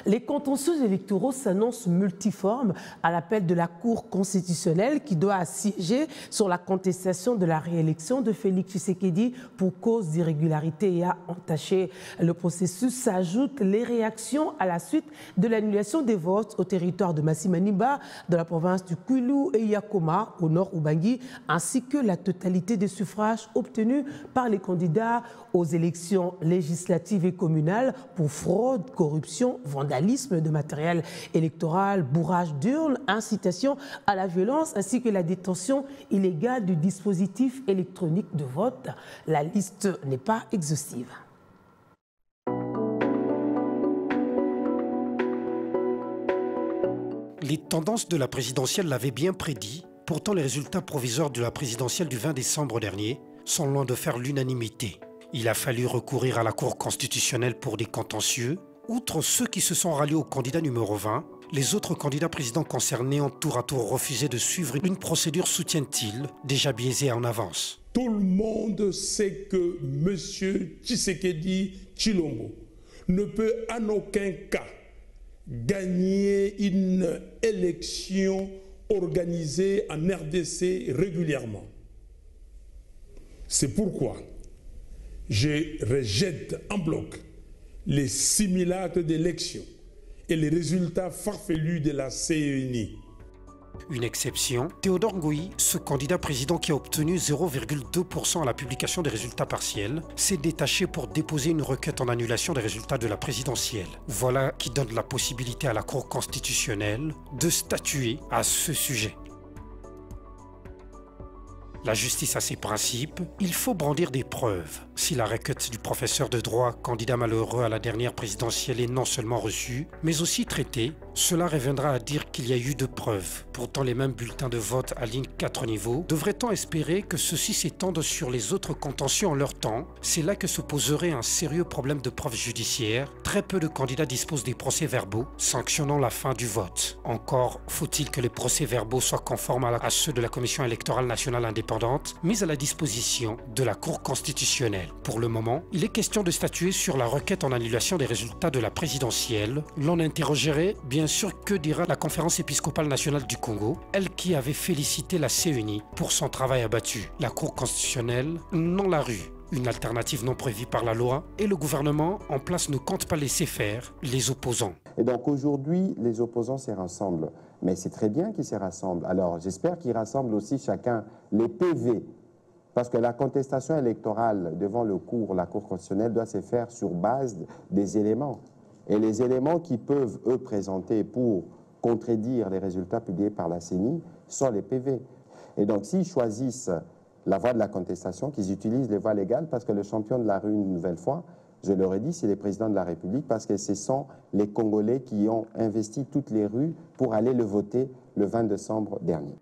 Les contentieux électoraux s'annoncent multiformes à l'appel de la Cour constitutionnelle qui doit assiéger sur la contestation de la réélection de Félix Tshisekedi pour cause d'irrégularité et a entaché le processus. S'ajoutent les réactions à la suite de l'annulation des votes au territoire de Massimaniba, de la province du Kwilu et Yakoma, au nord Ubangi, ainsi que la totalité des suffrages obtenus par les candidats aux élections législatives et communales pour fraude, corruption, vandalisme de matériel électoral, bourrage d'urnes, incitation à la violence ainsi que la détention illégale du dispositif électronique de vote. La liste n'est pas exhaustive. Les tendances de la présidentielle l'avaient bien prédit. Pourtant, les résultats provisoires de la présidentielle du 20 décembre dernier sont loin de faire l'unanimité. Il a fallu recourir à la Cour constitutionnelle pour des contentieux. Outre ceux qui se sont ralliés au candidat numéro 20, les autres candidats présidents concernés ont tour à tour refusé de suivre une procédure, soutient-il, déjà biaisée en avance. Tout le monde sait que M. Tshisekedi Tshilombo ne peut en aucun cas gagner une élection organisée en RDC régulièrement. C'est pourquoi je rejette en bloc les simulacres d'élection et les résultats farfelus de la CENI. Une exception, Théodore Ngoï, ce candidat président qui a obtenu 0,2% à la publication des résultats partiels, s'est détaché pour déposer une requête en annulation des résultats de la présidentielle. Voilà qui donne la possibilité à la Cour constitutionnelle de statuer à ce sujet. La justice a ses principes, il faut brandir des preuves. Si la requête du professeur de droit, candidat malheureux à la dernière présidentielle, est non seulement reçue, mais aussi traitée, cela reviendra à dire qu'il y a eu de preuves. Pourtant, les mêmes bulletins de vote alignent 4 niveaux. Devrait-on espérer que ceux-ci s'étendent sur les autres contentieux en leur temps? C'est là que se poserait un sérieux problème de preuves judiciaires. Très peu de candidats disposent des procès-verbaux sanctionnant la fin du vote. Encore faut-il que les procès-verbaux soient conformes à ceux de la Commission électorale nationale indépendante, mise à la disposition de la Cour constitutionnelle. Pour le moment, il est question de statuer sur la requête en annulation des résultats de la présidentielle. L'on interrogerait bien sûr que dira la Conférence épiscopale nationale du Congo, elle qui avait félicité la CENI pour son travail abattu. La Cour constitutionnelle n'en l'a rue. Une alternative non prévue par la loi et le gouvernement en place ne compte pas laisser faire les opposants. Et donc aujourd'hui, les opposants se rassemblent. Mais c'est très bien qu'ils se rassemblent. Alors j'espère qu'ils rassemblent aussi chacun les PV. Parce que la contestation électorale devant la Cour constitutionnelle doit se faire sur base des éléments. Et les éléments qui peuvent, eux, présenter pour contredire les résultats publiés par la CENI sont les PV. Et donc s'ils choisissent la voie de la contestation, qu'ils utilisent les voies légales, parce que le champion de la rue, une nouvelle fois, je leur ai dit, c'est les présidents de la République, parce que ce sont les Congolais qui ont investi toutes les rues pour aller le voter le 20 décembre dernier.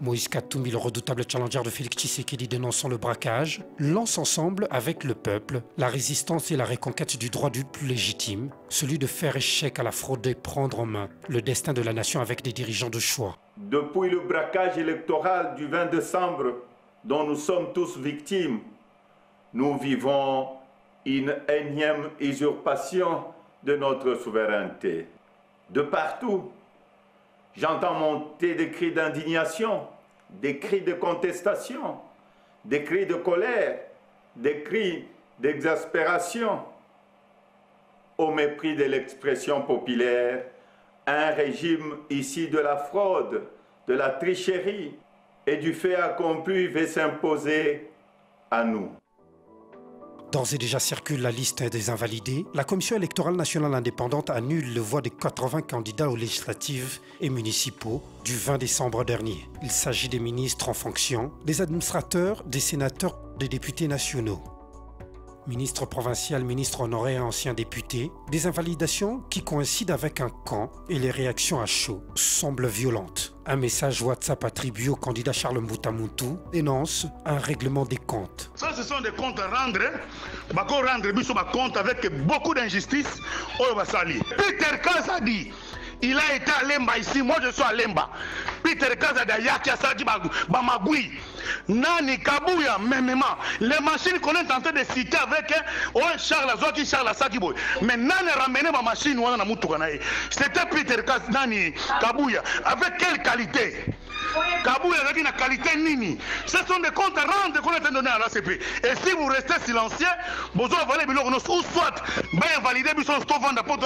Moïse Katumbi, le redoutable challenger de Félix Tshisekedi dénonçant le braquage, lance ensemble avec le peuple la résistance et la reconquête du droit du plus légitime, celui de faire échec à la fraude et prendre en main le destin de la nation avec des dirigeants de choix. Depuis le braquage électoral du 20 décembre dont nous sommes tous victimes, nous vivons une énième usurpation de notre souveraineté. De partout, j'entends monter des cris d'indignation, des cris de contestation, des cris de colère, des cris d'exaspération. Au mépris de l'expression populaire, un régime issu de la fraude, de la tricherie et du fait accompli veut s'imposer à nous. D'ores et déjà circule la liste des invalidés. La Commission électorale nationale indépendante annule le vote des 80 candidats aux législatives et municipaux du 20 décembre dernier. Il s'agit des ministres en fonction, des administrateurs, des sénateurs, des députés nationaux. Ministre provincial, ministre honoré et ancien député, des invalidations qui coïncident avec un camp et les réactions à chaud semblent violentes. Un message WhatsApp attribué au candidat Charles Mbutamuntu dénonce un règlement des comptes. Ça, ce sont des comptes à rendre. Rendre compte avec beaucoup d'injustice. Peter Kass a dit, il a été à Lemba ici, moi je suis à Lemba. Peter Kazada Yaki Asadi Bamagui. Nani Kabouya, mêmement. Les machines qu'on est en train de citer avec un Charles Azouaki, Charles Asakiboy. Mais Nani ramené ma machine, c'était Peter Kazada Nani Kabouya. Avec quelle qualité? Kabouya avec une qualité nini. Ce sont des comptes à rendre qu'on est donné à l'ACP. Et si vous restez silencieux, vous allez vous ou soit bien valider, vous allez vendre pour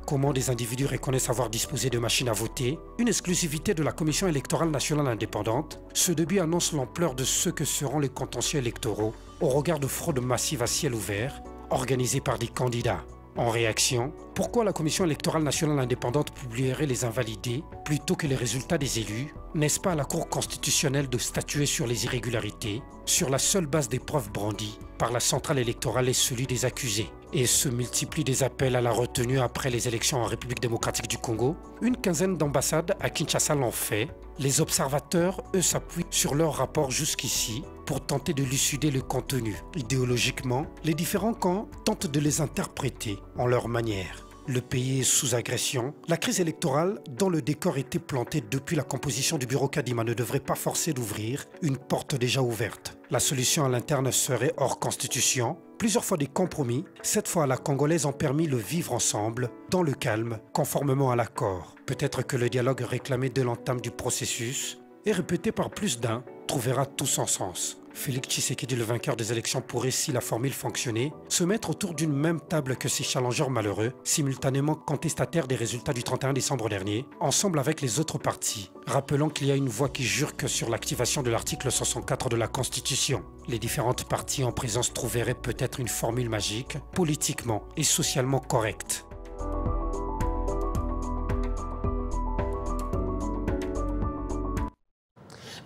Comment des individus reconnaissent avoir disposé de machines à voter, une exclusivité de la Commission électorale nationale indépendante, ce début annonce l'ampleur de ce que seront les contentieux électoraux au regard de fraudes massives à ciel ouvert organisées par des candidats. En réaction, pourquoi la Commission électorale nationale indépendante publierait les invalidés plutôt que les résultats des élus? N'est-ce pas à la Cour constitutionnelle de statuer sur les irrégularités sur la seule base des preuves brandies par la centrale électorale et celui des accusés? Et se multiplient des appels à la retenue après les élections en République démocratique du Congo. Une quinzaine d'ambassades à Kinshasa l'ont fait. Les observateurs, eux, s'appuient sur leurs rapports jusqu'ici pour tenter de lucider le contenu. Idéologiquement, les différents camps tentent de les interpréter en leur manière. Le pays est sous agression. La crise électorale, dont le décor était planté depuis la composition du bureau Kadima, ne devrait pas forcer d'ouvrir une porte déjà ouverte. La solution à l'interne serait hors constitution. Plusieurs fois des compromis, cette fois à la congolaise, ont permis le vivre ensemble, dans le calme, conformément à l'accord. Peut-être que le dialogue réclamé dès l'entame du processus, et répété par plus d'un, trouvera tout son sens. Félix Tshisekedi, le vainqueur des élections, pourrait, si la formule fonctionnait, se mettre autour d'une même table que ses challengeurs malheureux, simultanément contestataires des résultats du 31 décembre dernier, ensemble avec les autres partis. Rappelons qu'il y a une voix qui jure que sur l'activation de l'article 64 de la Constitution, les différentes parties en présence trouveraient peut-être une formule magique, politiquement et socialement correcte.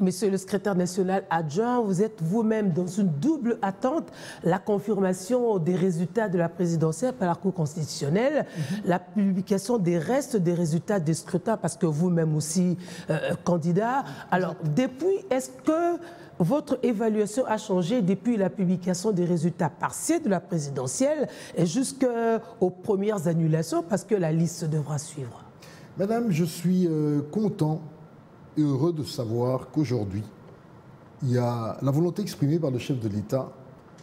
Monsieur le secrétaire national adjoint, vous êtes vous-même dans une double attente, la confirmation des résultats de la présidentielle par la Cour constitutionnelle, la publication des restes des résultats des scrutins, parce que vous-même aussi candidat. Alors, depuis, est-ce que votre évaluation a changé depuis la publication des résultats partiels de la présidentielle et jusqu'aux premières annulations, parce que la liste devra suivre? Madame, je suis content et heureux de savoir qu'aujourd'hui, il y a la volonté exprimée par le chef de l'État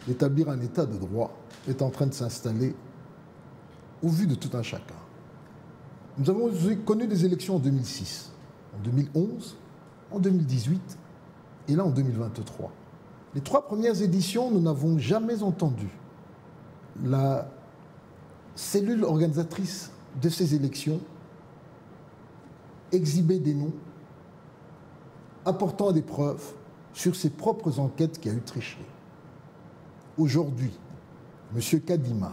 d'établir un État de droit est en train de s'installer au vu de tout un chacun. Nous avons connu des élections en 2006, en 2011, en 2018 et là en 2023. Les 3 premières éditions, nous n'avons jamais entendu la cellule organisatrice de ces élections exhiber des noms apportant des preuves sur ses propres enquêtes qui a eu triché. Aujourd'hui, M. Kadima,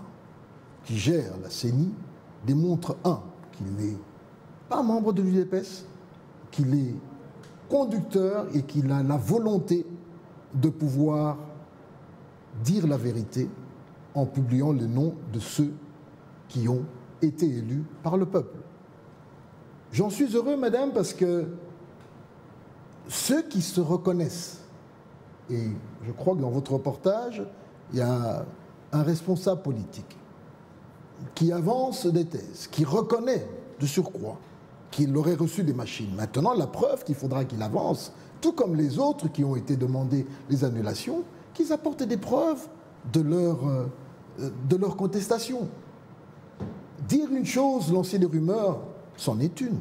qui gère la CENI, démontre, qu'il n'est pas membre de l'UDPS, qu'il est conducteur et qu'il a la volonté de pouvoir dire la vérité en publiant les noms de ceux qui ont été élus par le peuple. J'en suis heureux, madame, parce que ceux qui se reconnaissent, et je crois que dans votre reportage, il y a un responsable politique qui avance des thèses, qui reconnaît de surcroît qu'il aurait reçu des machines. Maintenant, la preuve qu'il faudra qu'il avance, tout comme les autres qui ont été demandés les annulations, qu'ils apportent des preuves de leur contestation. Dire une chose, lancer des rumeurs, c'en est une.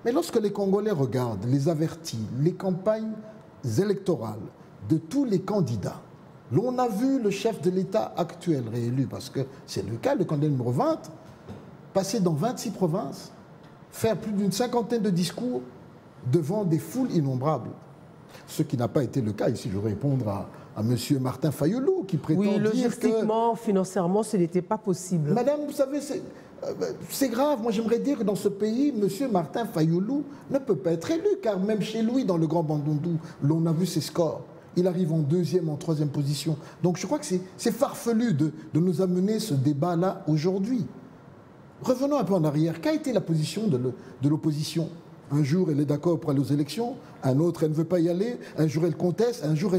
Mais lorsque les Congolais regardent les avertis, les campagnes électorales de tous les candidats, l'on a vu le chef de l'État actuel réélu, parce que c'est le cas, le candidat numéro 20, passer dans 26 provinces, faire plus d'une 50aine de discours devant des foules innombrables. Ce qui n'a pas été le cas ici. Je vais répondre à M. Martin Fayoulou qui prétend dire que... Oui, logistiquement, financièrement, ce n'était pas possible. Madame, vous savez, c'est grave. Moi, j'aimerais dire que dans ce pays, M. Martin Fayoulou ne peut pas être élu, car même chez lui, dans le Grand Bandundu, l'on a vu ses scores. Il arrive en 2e, en 3e position. Donc je crois que c'est farfelu de nous amener ce débat-là aujourd'hui. Revenons un peu en arrière. Qu'a été la position de l'opposition? Un jour, elle est d'accord pour aller aux élections, un autre, elle ne veut pas y aller, un jour, elle conteste, un jour.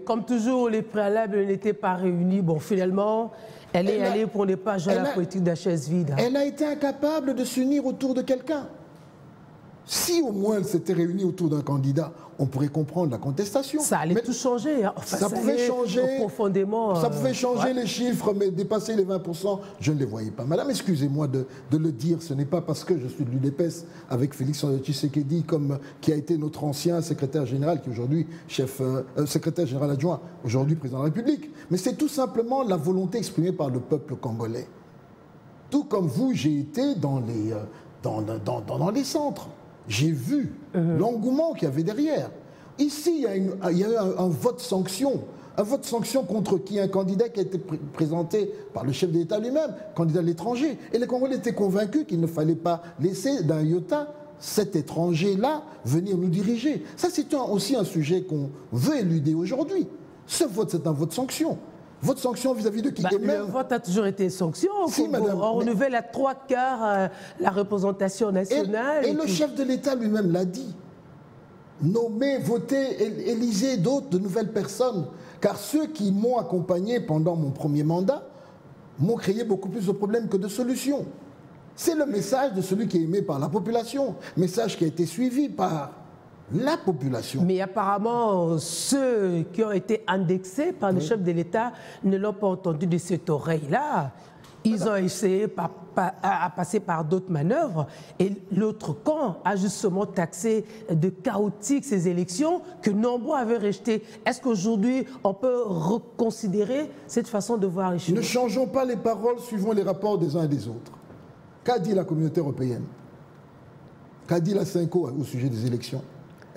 Comme toujours, les préalables n'étaient pas réunis. Bon, finalement, elle est allée pour ne pas jouer la politique de la chaise vide. Elle a été incapable de s'unir autour de quelqu'un. Si au moins elle s'était réunie autour d'un candidat, on pourrait comprendre la contestation. Ça allait tout changer. Hein. Enfin, ça pouvait changer profondément. Ça pouvait changer les chiffres, mais dépasser les 20%, je ne les voyais pas. Madame, excusez-moi de le dire, ce n'est pas parce que je suis de l'UDPS avec Félix Tshisekedi, qui a été notre ancien secrétaire général, qui est aujourd'hui secrétaire général adjoint, aujourd'hui président de la République. Mais c'est tout simplement la volonté exprimée par le peuple congolais. Tout comme vous, j'ai été dans les centres. J'ai vu l'engouement qu'il y avait derrière. Ici, il y a eu un vote sanction. Un vote sanction contre qui? Un candidat qui a été présenté par le chef de l'État lui-même, candidat de l'étranger. Et les Congolais étaient convaincus qu'il ne fallait pas laisser d'un iota cet étranger-là venir nous diriger. Ça, c'est aussi un sujet qu'on veut éluder aujourd'hui. Ce vote, c'est un vote sanction. Votre sanction vis-à-vis de qui? Le vote a toujours été sanction. Si, madame, on renouvelle à 3/4 la représentation nationale. Et le chef de l'État lui-même l'a dit. Nommer, voter, éliser d'autres, de nouvelles personnes. Car ceux qui m'ont accompagné pendant mon premier mandat m'ont créé beaucoup plus de problèmes que de solutions. C'est le message de celui qui est aimé par la population. Message qui a été suivi par la population. Mais apparemment, ceux qui ont été indexés par le chef de l'État ne l'ont pas entendu de cette oreille-là. Ils ont essayé à passer par d'autres manœuvres. Et l'autre camp a justement taxé de chaotique ces élections que nombreux avaient rejetées. Est-ce qu'aujourd'hui, on peut reconsidérer cette façon de voir les choses? Ne changeons pas les paroles suivant les rapports des uns et des autres. Qu'a dit la communauté européenne? Qu'a dit la CENCO au sujet des élections?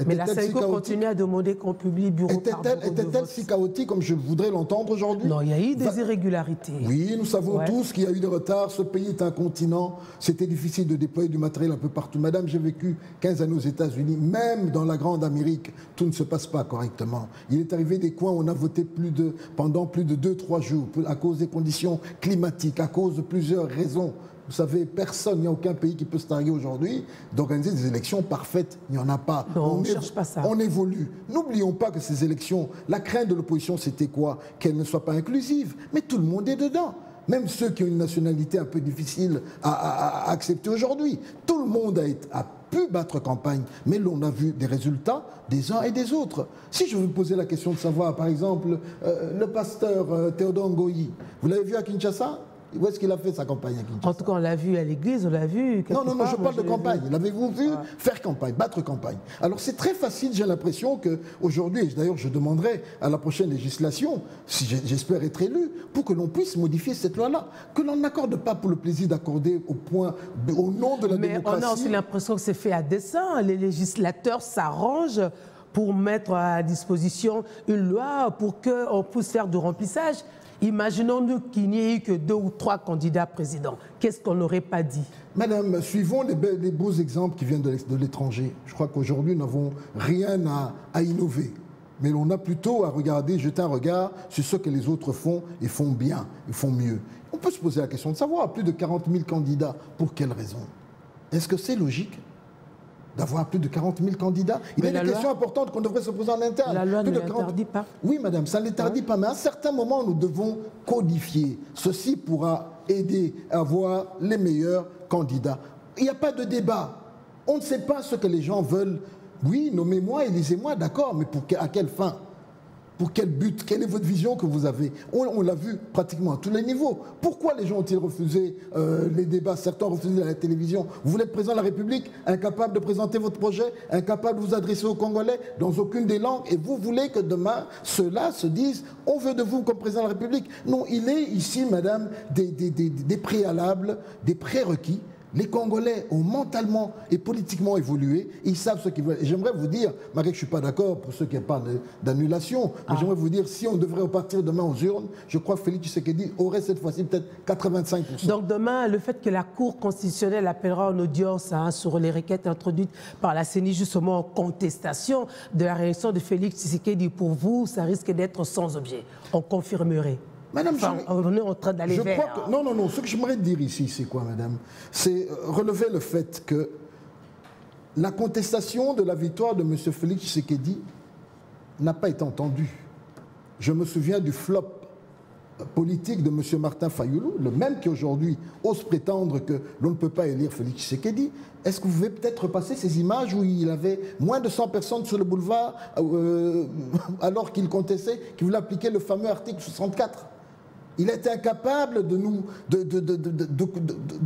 Mais la CENCO continue à demander qu'on publie bureau par bureau. Était-elle si chaotique comme je voudrais l'entendre aujourd'hui? Non, il y a eu des irrégularités. Oui, nous savons tous qu'il y a eu des retards. Ce pays est un continent. C'était difficile de déployer du matériel un peu partout. Madame, j'ai vécu 15 années aux États-Unis. Même dans la grande Amérique, tout ne se passe pas correctement. Il est arrivé des coins où on a voté pendant plus de 2-3 jours à cause des conditions climatiques, à cause de plusieurs raisons. Vous savez, personne, il n'y a aucun pays qui peut se targuer aujourd'hui d'organiser des élections parfaites. Il n'y en a pas. Non, on ne cherche pas ça. On évolue. N'oublions pas que ces élections, la crainte de l'opposition, c'était quoi? Qu'elles ne soient pas inclusives. Mais tout le monde est dedans. Même ceux qui ont une nationalité un peu difficile à accepter aujourd'hui. Tout le monde a pu battre campagne, mais l'on a vu des résultats des uns et des autres. Si je vous posais la question de savoir, par exemple, le pasteur Théodore Ngoyi, vous l'avez vu à Kinshasa? Où est-ce qu'il a fait sa campagne à Kinshasa? En tout cas, on l'a vu à l'église, on l'a vu. Non, je parle de campagne. L'avez-vous vu faire campagne, battre campagne? Alors c'est très facile, j'ai l'impression qu'aujourd'hui, et d'ailleurs je demanderai à la prochaine législation, si j'espère être élu, pour que l'on puisse modifier cette loi-là. Que l'on n'accorde pas pour le plaisir d'accorder au nom de la démocratie. Mais on a aussi l'impression que c'est fait à dessein. Les législateurs s'arrangent pour mettre à disposition une loi pour qu'on puisse faire du remplissage. Imaginons-nous qu'il n'y ait eu que 2 ou 3 candidats présidents. Qu'est-ce qu'on n'aurait pas dit? Madame, suivons les beaux exemples qui viennent de l'étranger. Je crois qu'aujourd'hui, nous n'avons rien à innover. Mais on a plutôt à jeter un regard sur ce que les autres font et font bien, et font mieux. On peut se poser la question de savoir, plus de 40 000 candidats, pour quelles raisons? Est-ce que c'est logique d'avoir plus de 40 000 candidats? Il y a des questions importantes qu'on devrait se poser en interne. La loi ne l'interdit pas. Oui, madame, ça ne l'interdit pas. Mais à un certain moment, nous devons codifier. Ceci pourra aider à avoir les meilleurs candidats. Il n'y a pas de débat. On ne sait pas ce que les gens veulent. Oui, nommez-moi, élisez-moi, d'accord, mais à quelle fin? Pour quel but? Quelle est votre vision que vous avez? On l'a vu pratiquement à tous les niveaux. Pourquoi les gens ont-ils refusé les débats? Certains ont refusé à la télévision. Vous voulez être président de la République, incapable de présenter votre projet, incapable de vous adresser aux Congolais dans aucune des langues, et vous voulez que demain, ceux-là se disent « on veut de vous comme président de la République ». Non, il est ici, madame, des préalables, des prérequis. Les Congolais ont mentalement et politiquement évolué. Ils savent ce qu'ils veulent. Et j'aimerais vous dire, Marie, que je ne suis pas d'accord pour ceux qui parlent d'annulation, mais j'aimerais vous dire, si on devrait repartir demain aux urnes, je crois que Félix Tshisekedi aurait cette fois-ci peut-être 85%. Donc demain, le fait que la Cour constitutionnelle appellera en audience sur les requêtes introduites par la CENI justement en contestation de la réélection de Félix Tshisekedi, pour vous, ça risque d'être sans objet. On confirmerait. Madame, on est en train d'aller vers... Non. Ce que j'aimerais dire ici, c'est quoi, madame? C'est relever le fait que la contestation de la victoire de M. Félix Tshisekedi n'a pas été entendue. Je me souviens du flop politique de M. Martin Fayulu, le même qui aujourd'hui ose prétendre que l'on ne peut pas élire Félix Tshisekedi. Est-ce que vous pouvez peut-être repasser ces images où il avait moins de 100 personnes sur le boulevard alors qu'il contestait, qu'il voulait appliquer le fameux article 64 ? Il était incapable de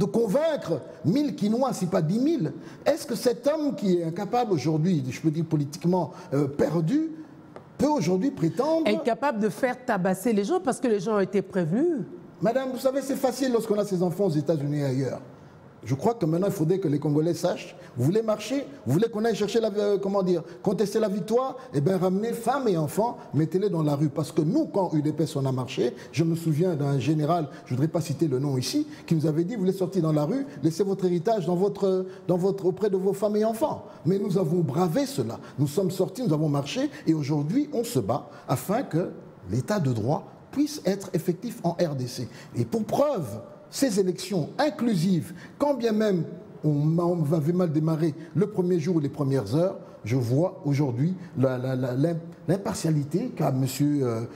convaincre 1000 Quinois, si pas 10 000. Est-ce que cet homme qui est incapable aujourd'hui, je peux dire politiquement perdu, peut aujourd'hui prétendre... Incapable de faire tabasser les gens parce que les gens ont été prévenus. Madame, vous savez, c'est facile lorsqu'on a ses enfants aux États-Unis et ailleurs. Je crois que maintenant, il faudrait que les Congolais sachent, vous voulez marcher, vous voulez qu'on aille chercher contester la victoire, eh bien ramenez femmes et enfants, mettez-les dans la rue. Parce que nous, quand UDPS on a marché, je me souviens d'un général, je ne voudrais pas citer le nom ici, qui nous avait dit, vous voulez sortir dans la rue, laissez votre héritage auprès de vos femmes et enfants. Mais nous avons bravé cela. Nous sommes sortis, nous avons marché, et aujourd'hui, on se bat afin que l'état de droit puisse être effectif en RDC. Et pour preuve, ces élections inclusives, quand bien même on avait mal démarré le premier jour ou les premières heures, je vois aujourd'hui l'impartialité qu'a monsieur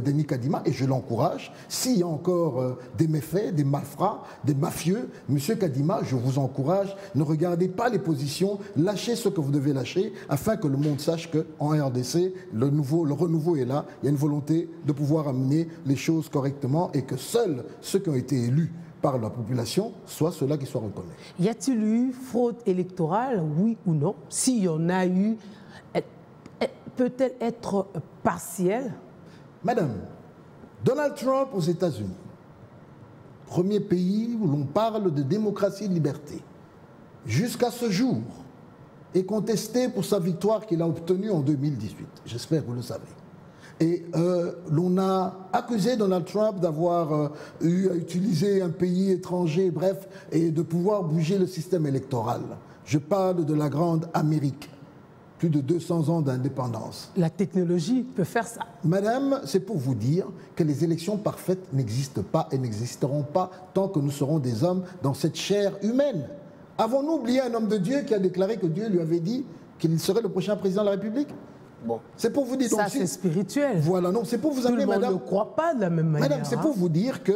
Denis Kadima, et je l'encourage. S'il y a encore des méfaits, des malfrats, des mafieux, monsieur Kadima, je vous encourage, ne regardez pas les positions, lâchez ce que vous devez lâcher, afin que le monde sache qu'en RDC, le renouveau est là, il y a une volonté de pouvoir amener les choses correctement, et que seuls ceux qui ont été élus par la population, soit ceux-là qui soient reconnus. Y a-t-il eu fraude électorale, oui ou non? S'il y en a eu, peut-elle être partielle? Madame, Donald Trump aux États-Unis, premier pays où l'on parle de démocratie et de liberté, jusqu'à ce jour, est contesté pour sa victoire qu'il a obtenue en 2018. J'espère que vous le savez. Et l'on a accusé Donald Trump d'avoir eu à utiliser un pays étranger, bref, et de pouvoir bouger le système électoral. Je parle de la grande Amérique. Plus de 200 ans d'indépendance. La technologie peut faire ça. Madame, c'est pour vous dire que les élections parfaites n'existent pas et n'existeront pas tant que nous serons des hommes dans cette chair humaine. Avons-nous oublié un homme de Dieu qui a déclaré que Dieu lui avait dit qu'il serait le prochain président de la République? Bon. C'est pour vous dire... Ça, c'est spirituel. Voilà, non, c'est pour vous amener, madame... Tout le monde ne croit pas de la même manière. Madame, c'est pour vous dire que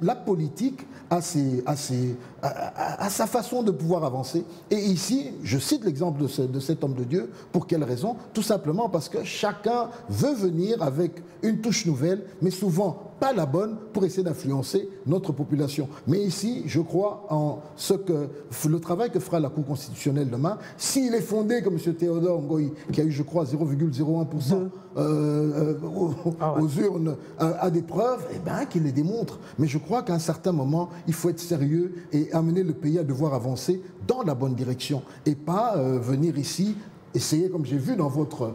la politique a sa façon de pouvoir avancer. Et ici, je cite l'exemple de cet homme de Dieu. Pour quelle raison? Tout simplement parce que chacun veut venir avec une touche nouvelle, mais souvent pas la bonne, pour essayer d'influencer notre population. Mais ici, je crois en le travail que fera la Cour constitutionnelle demain. S'il est fondé, comme M. Théodore Ngoï, qui a eu, je crois, 0,01% aux urnes, à des preuves, eh bien, qu'il les démontre. Mais je crois qu'à un certain moment, il faut être sérieux et amener le pays à devoir avancer dans la bonne direction et pas venir ici essayer, comme j'ai vu dans votre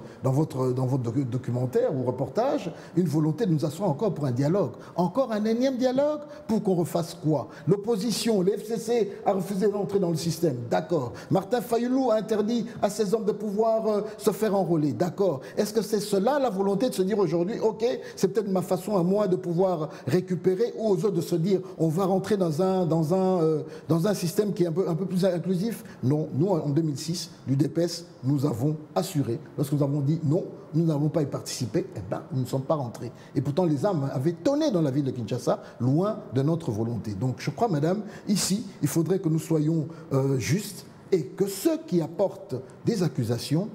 documentaire ou reportage, une volonté de nous asseoir encore pour un dialogue. Encore un énième dialogue pour qu'on refasse quoi? L'opposition, les FCC a refusé d'entrer dans le système, d'accord. Martin Fayulu a interdit à ses hommes de pouvoir se faire enrôler, d'accord. Est-ce que c'est cela la volonté de se dire aujourd'hui, ok, c'est peut-être ma façon à moi de pouvoir récupérer, ou aux autres de se dire, on va rentrer dans un système qui est un peu plus inclusif? Non, nous en 2006, l'UDPS, nous avons assuré, lorsque nous avons dit non, nous n'allons pas y participer, eh bien, nous ne sommes pas rentrés. Et pourtant, les armes avaient tonné dans la ville de Kinshasa, loin de notre volonté. Donc, je crois, madame, ici, il faudrait que nous soyons justes et que ceux qui apportent des accusations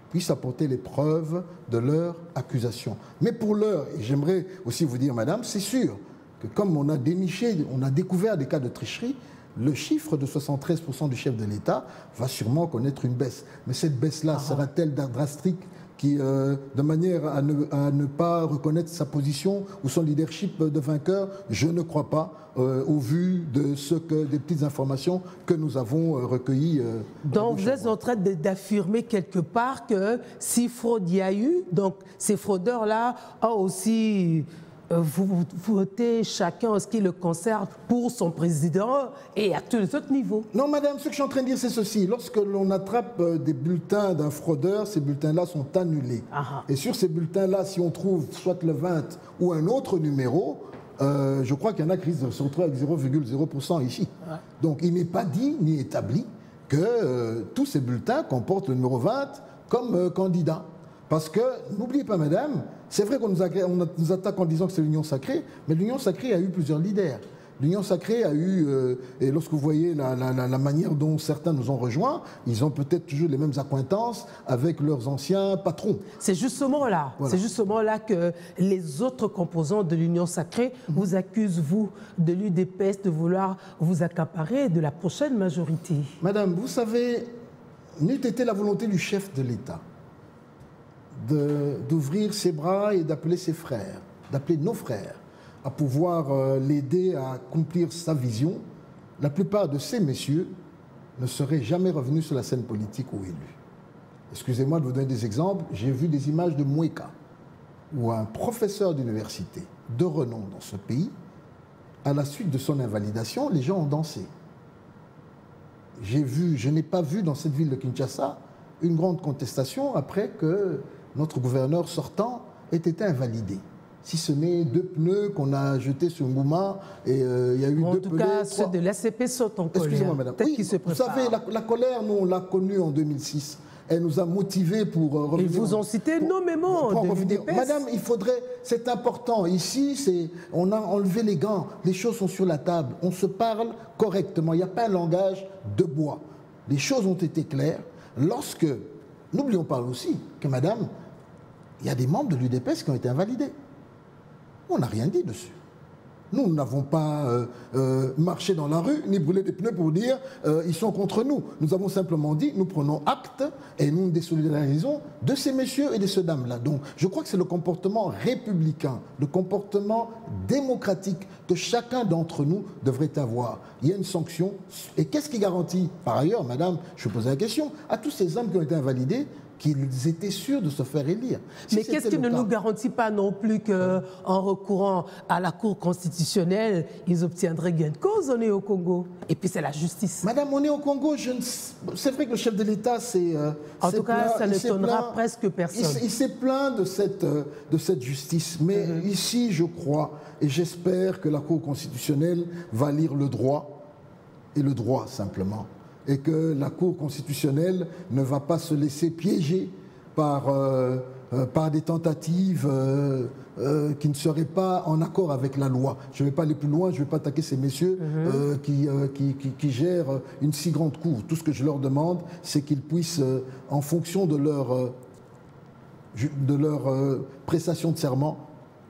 puissent apporter les preuves de leurs accusations. Mais pour l'heure, et j'aimerais aussi vous dire, madame, c'est sûr que comme on a découvert des cas de tricherie, le chiffre de 73% du chef de l'État va sûrement connaître une baisse. Mais cette baisse-là sera-t-elle drastique de manière à ne pas reconnaître sa position ou son leadership de vainqueur? Je ne crois pas, au vu des petites informations que nous avons recueillies. Donc vous êtes en train d'affirmer quelque part que si fraude il y a eu, donc ces fraudeurs-là ont aussi... Vous votez chacun en ce qui le concerne pour son président et à tous les autres niveaux. Non, madame, ce que je suis en train de dire, c'est ceci. Lorsque l'on attrape des bulletins d'un fraudeur, ces bulletins-là sont annulés. Et sur ces bulletins-là, si on trouve soit le 20 ou un autre numéro, je crois qu'il y en a qui risquent de se retrouver avec 0,0% ici. Ouais. Donc, il n'est pas dit ni établi que tous ces bulletins comportent le numéro 20 comme candidat. Parce que, n'oubliez pas, madame, c'est vrai qu'on nous attaque en disant que c'est l'Union sacrée, mais l'Union sacrée a eu plusieurs leaders. L'Union sacrée a eu, et lorsque vous voyez la manière dont certains nous ont rejoints, ils ont peut-être toujours les mêmes accointances avec leurs anciens patrons. C'est justement là, voilà. C'est justement là que les autres composants de l'Union sacrée vous accusent, vous, de l'UDPS, de vouloir vous accaparer de la prochaine majorité. Madame, vous savez, n'eût été la volonté du chef de l'État d'ouvrir ses bras et d'appeler ses frères, d'appeler nos frères, à pouvoir l'aider à accomplir sa vision, la plupart de ces messieurs ne seraient jamais revenus sur la scène politique ou élus. Excusez-moi de vous donner des exemples. J'ai vu des images de Moueka, où un professeur d'université de renom dans ce pays, à la suite de son invalidation, les gens ont dansé. Je n'ai pas vu dans cette ville de Kinshasa une grande contestation après que notre gouverneur sortant ait été invalidé. Si ce n'est 2 pneus qu'on a jetés sur Ngouma, et il y a eu 2 pneus... En tout cas, ceux de l'ACP sont en colère. Excusez-moi, madame. Oui, vous savez, la colère, nous, on l'a connue en 2006. Elle nous a motivés pour revenir... Ils vous ont cité nommément de l'UDPS. Madame, il faudrait... C'est important. Ici, on a enlevé les gants. Les choses sont sur la table. On se parle correctement. Il n'y a pas un langage de bois. Les choses ont été claires. Lorsque... N'oublions pas aussi que, madame, il y a des membres de l'UDPS qui ont été invalidés. On n'a rien dit dessus. Nous n'avons pas marché dans la rue, ni brûlé des pneus pour dire ils sont contre nous. Nous avons simplement dit, nous prenons acte et nous nous désolidarisons de ces messieurs et de ces dames-là. Donc je crois que c'est le comportement républicain, le comportement démocratique que chacun d'entre nous devrait avoir. Il y a une sanction. Et qu'est-ce qui garantit, par ailleurs, madame, je vais poser la question, à tous ces hommes qui ont été invalidés, qu'ils étaient sûrs de se faire élire. Mais qu'est-ce qui ne nous garantit pas non plus qu'en recourant à la Cour constitutionnelle, ils obtiendraient gain de cause? On est au Congo. Et puis c'est la justice. Madame, on est au Congo. C'est vrai que le chef de l'État, c'est... En tout cas, ça n'étonnera presque personne. Il s'est plaint de cette justice. Mais ici, je crois, et j'espère que la Cour constitutionnelle va lire le droit, et le droit simplement, et que la Cour constitutionnelle ne va pas se laisser piéger par des tentatives qui ne seraient pas en accord avec la loi. Je ne vais pas aller plus loin, je ne vais pas attaquer ces messieurs qui gèrent une si grande cour. Tout ce que je leur demande, c'est qu'ils puissent, en fonction de leur prestation de serment,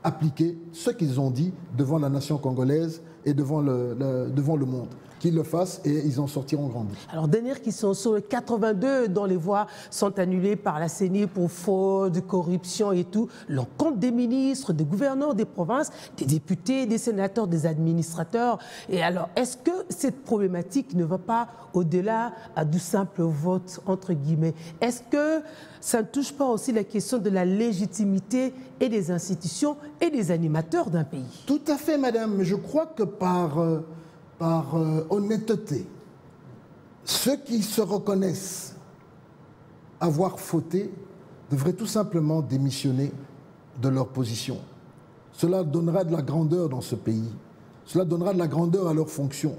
appliquer ce qu'ils ont dit devant la nation congolaise et devant le monde. Qu'ils le fassent et ils en sortiront grandis. Alors, dernière question, sur les 82 dont les voix sont annulées par la CENI pour fraude, corruption et tout, l'encontre des ministres, des gouverneurs des provinces, des députés, des sénateurs, des administrateurs. Et alors, est-ce que cette problématique ne va pas au-delà du simple vote, entre guillemets? Est-ce que ça ne touche pas aussi la question de la légitimité et des institutions et des animateurs d'un pays? Tout à fait, madame. Je crois que par honnêteté, ceux qui se reconnaissent avoir fauté devraient tout simplement démissionner de leur position. Cela donnera de la grandeur dans ce pays. Cela donnera de la grandeur à leurs fonctions.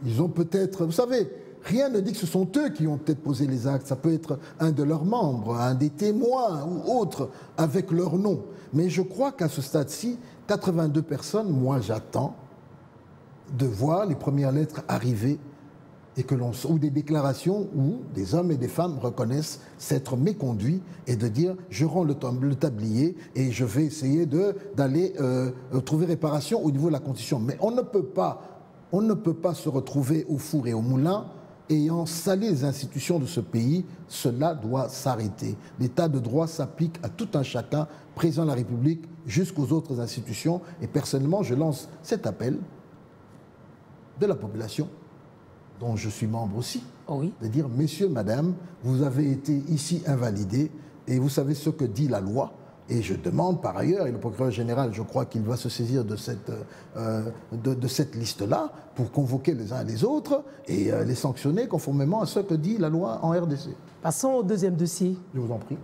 Ils ont peut-être... Vous savez, rien ne dit que ce sont eux qui ont peut-être posé les actes. Ça peut être un de leurs membres, un des témoins ou autre avec leur nom. Mais je crois qu'à ce stade-ci, 82 personnes, moi j'attends de voir les premières lettres arriver et ou des déclarations où des hommes et des femmes reconnaissent s'être méconduits et de dire je rends le tablier et je vais essayer d'aller trouver réparation au niveau de la Constitution. Mais on ne peut pas se retrouver au four et au moulin ayant salé les institutions de ce pays. Cela doit s'arrêter. L'état de droit s'applique à tout un chacun, président de la République jusqu'aux autres institutions. Et personnellement, je lance cet appel de la population, dont je suis membre aussi, de dire, messieurs, madame, vous avez été ici invalidés et vous savez ce que dit la loi. Et je demande par ailleurs, et le procureur général, je crois qu'il va se saisir de cette liste-là pour convoquer les uns et les autres et les sanctionner conformément à ce que dit la loi en RDC. Passons au deuxième dossier. Je vous en prie.